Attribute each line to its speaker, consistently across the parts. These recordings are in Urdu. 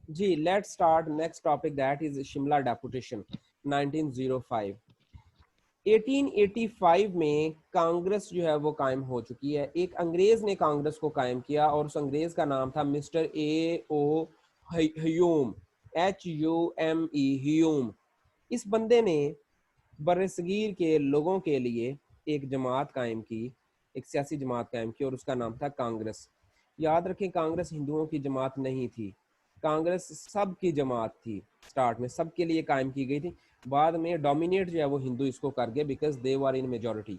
Speaker 1: G let start next topic that is Shimla deputation 1905. 1885 میں کانگریس جو ہے وہ قائم ہو چکی ہے. ایک انگریز نے کانگریس کو قائم کیا اور اس انگریز کا نام تھا مسٹر اے او ہیوم, HUME ہیوم. اس بندے نے برصغیر کے لوگوں کے لیے ایک جماعت قائم کی, ایک سیاسی جماعت قائم کی اور اس کا نام تھا کانگریس. یاد رکھیں کانگریس ہندوؤں کی جماعت نہیں تھی, کانگریس سب کی جماعت تھی. سٹارٹ میں سب کے لیے قائم کی گئی تھی, بعد میں ڈومینیٹ جو ہے وہ ہندو اس کو کر گئے because they were in majority.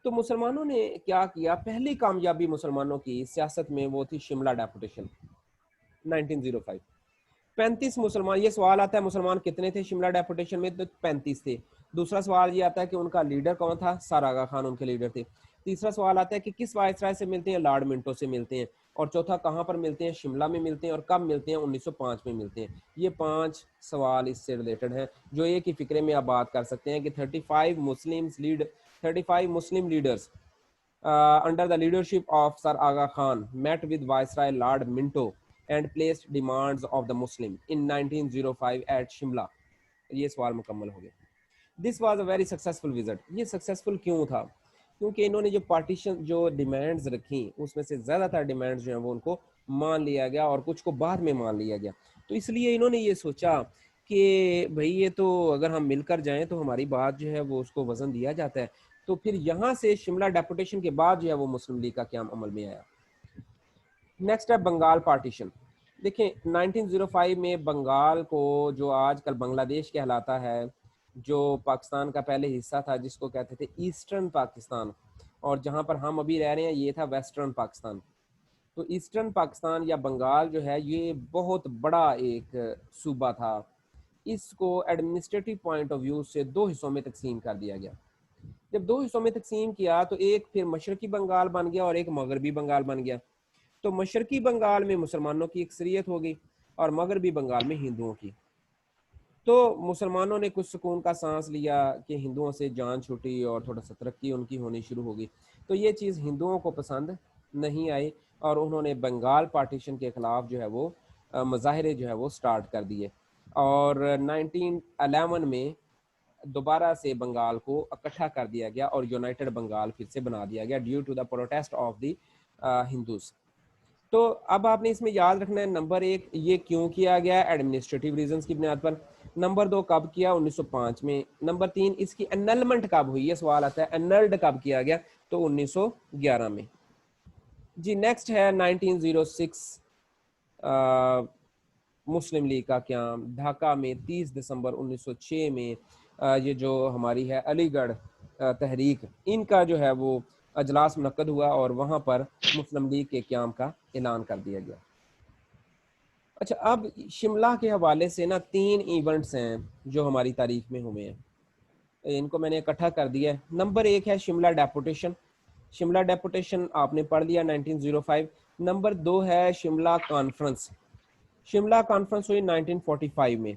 Speaker 1: تو مسلمانوں نے کیا کیا, پہلی کامیابی مسلمانوں کی سیاست میں وہ تھی شملہ ڈیپوٹیشن 1905. 35 مسلمان, یہ سوال آتا ہے مسلمان کتنے تھے شملہ ڈیپوٹیشن میں, تو 35 تھے. دوسرا سوال یہ آتا ہے کہ ان کا لیڈر کون تھا, سر آغا خان ان کے لیڈر تھے. تیسرا سوال آتا ہے کہ کس وائسرائے سے ملتے ہیں, لارڈ منٹو سے ملتے ہیں. اور چوتھا کہاں پر ملتے ہیں, شملہ میں ملتے ہیں. اور کب ملتے ہیں, 1905 میں ملتے ہیں. یہ 5 سوال اس سے ریلیٹڈ ہیں جو ایک ہی فکرے میں آپ بات کر سکتے ہیں کہ 35 Muslim leaders under the leadership of Sir Aga Khan met with Viceroy Lord Minto and placed demands of the Muslim in 1905 at Shimla. یہ سوال مکمل ہو گیا. This was a very successful visit. یہ سکسیسفل کیوں تھا, کیونکہ انہوں نے جو پارٹیشن جو ڈیمانڈز رکھیں اس میں سے زیادہ تر ڈیمانڈز جو ہیں وہ ان کو مان لیا گیا اور کچھ کو بعد میں مان لیا گیا. تو اس لیے انہوں نے یہ سوچا کہ بھئی یہ تو اگر ہم مل کر جائیں تو ہماری بات جو ہے وہ اس کو وزن دیا جاتا ہے. تو پھر یہاں سے شملہ ڈیپوٹیشن کے بعد جو ہے وہ مسلم لیگ کا قیام عمل میں آیا. نیکسٹ ہے بنگال پارٹیشن. دیکھیں 1905 میں بنگال کو جو آج کل بنگلہ دیش کہلاتا ہے, جو پاکستان کا پہلے حصہ تھا جس کو کہتے تھے ایسٹرن پاکستان, اور جہاں پر ہم ابھی رہ رہے ہیں یہ تھا ویسٹرن پاکستان. تو ایسٹرن پاکستان یا بنگال جو ہے یہ بہت بڑا ایک صوبہ تھا. اس کو ایڈمنسٹریٹو پوائنٹ آف ویو سے 2 حصوں میں تقسیم کر دیا گیا. جب 2 حصوں میں تقسیم کیا تو ایک پھر مشرقی بنگال بن گیا اور ایک مغربی بنگال بن گیا. تو مشرقی بنگال میں مسلمانوں کی اکثریت ہو گئی اور مغربی بنگال میں ہندوؤں کی. تو مسلمانوں نے کچھ سکون کا سانس لیا کہ ہندوؤں سے جان چھوٹی اور تھوڑا سا ترقی ان کی ہونی شروع ہو گئی. تو یہ چیز ہندوؤں کو پسند نہیں آئی اور انہوں نے بنگال پارٹیشن کے خلاف جو ہے وہ مظاہرے جو ہے وہ سٹارٹ کر دیے. اور 1911 میں دوبارہ سے بنگال کو اکٹھا کر دیا گیا اور یونائٹڈ بنگال پھر سے بنا دیا گیا due to the protest of the Hindus. تو اب آپ نے اس میں یاد رکھنا ہے, نمبر 1 یہ کیوں کیا گیا, ایڈمنسٹریٹو ریزنز کی بنیاد پر. نمبر 2 کب کیا, 1905 میں. نمبر 3 اس کی انلمنٹ کب ہوئی, یہ سوال آتا ہے انلڈ کب کیا گیا, تو 1911 میں. جی نیکسٹ ہے 1906 مسلم لیگ کا قیام ڈھاکہ میں 30 دسمبر 1906 میں. یہ جو ہماری ہے علی گڑھ تحریک, ان کا جو ہے وہ اجلاس منعقد ہوا اور وہاں پر مسلم لیگ کے قیام کا اعلان کر دیا گیا. اچھا اب شملہ کے حوالے سے نا 3 ایونٹس ہیں جو ہماری تاریخ میں ہوئے ہیں, ان کو میں نے اکٹھا کر دیا ہے. نمبر 1 ہے شملہ ڈیپوٹیشن. شملہ ڈیپوٹیشن آپ نے پڑھ لیا 1905. نمبر 2 ہے شملہ کانفرنس. شملہ کانفرنس ہوئی 1945 میں,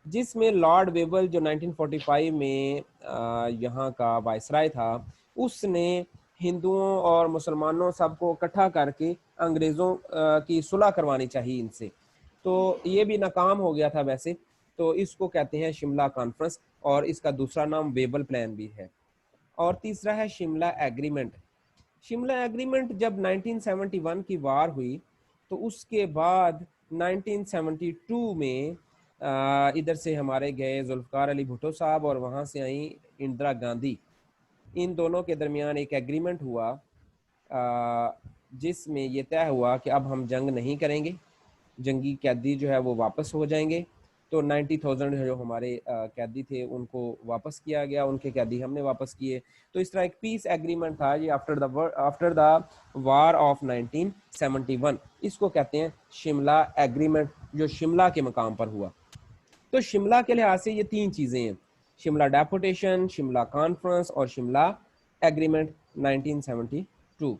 Speaker 1: جس میں لارڈ ویول جو 1945 میں یہاں کا وائسرائے تھا, اس نے ہندوؤں اور مسلمانوں سب کو اکٹھا کر کے انگریزوں کی صلح کروانی چاہیے ان سے. تو یہ بھی ناکام ہو گیا تھا ویسے, تو اس کو کہتے ہیں شملہ کانفرنس, اور اس کا دوسرا نام ویبل پلان بھی ہے. اور تیسرا ہے شملہ ایگریمنٹ. شملہ ایگریمنٹ جب 1971 کی وار ہوئی تو اس کے بعد 1972 میں ادھر سے ہمارے گئے ذوالفقار علی بھٹو صاحب اور وہاں سے آئیں اندرا گاندھی. ان دونوں کے درمیان ایک ایگریمنٹ ہوا جس میں یہ طے ہوا کہ اب ہم جنگ نہیں کریں گے, جنگی قیدی جو ہے وہ واپس ہو جائیں گے. تو 90,000 جو ہمارے قیدی تھے ان کو واپس کیا گیا, ان کے قیدی ہم نے واپس کیے. تو اس طرح ایک پیس ایگریمنٹ تھا یہ آفٹر دا وار آف 1971. اس کو کہتے ہیں شملہ ایگریمنٹ, جو شملہ کے مقام پر ہوا. تو شملہ کے لحاظ سے یہ 3 چیزیں ہیں, شملہ ڈیپوٹیشن, شملہ کانفرنس اور شملہ ایگریمنٹ 1972.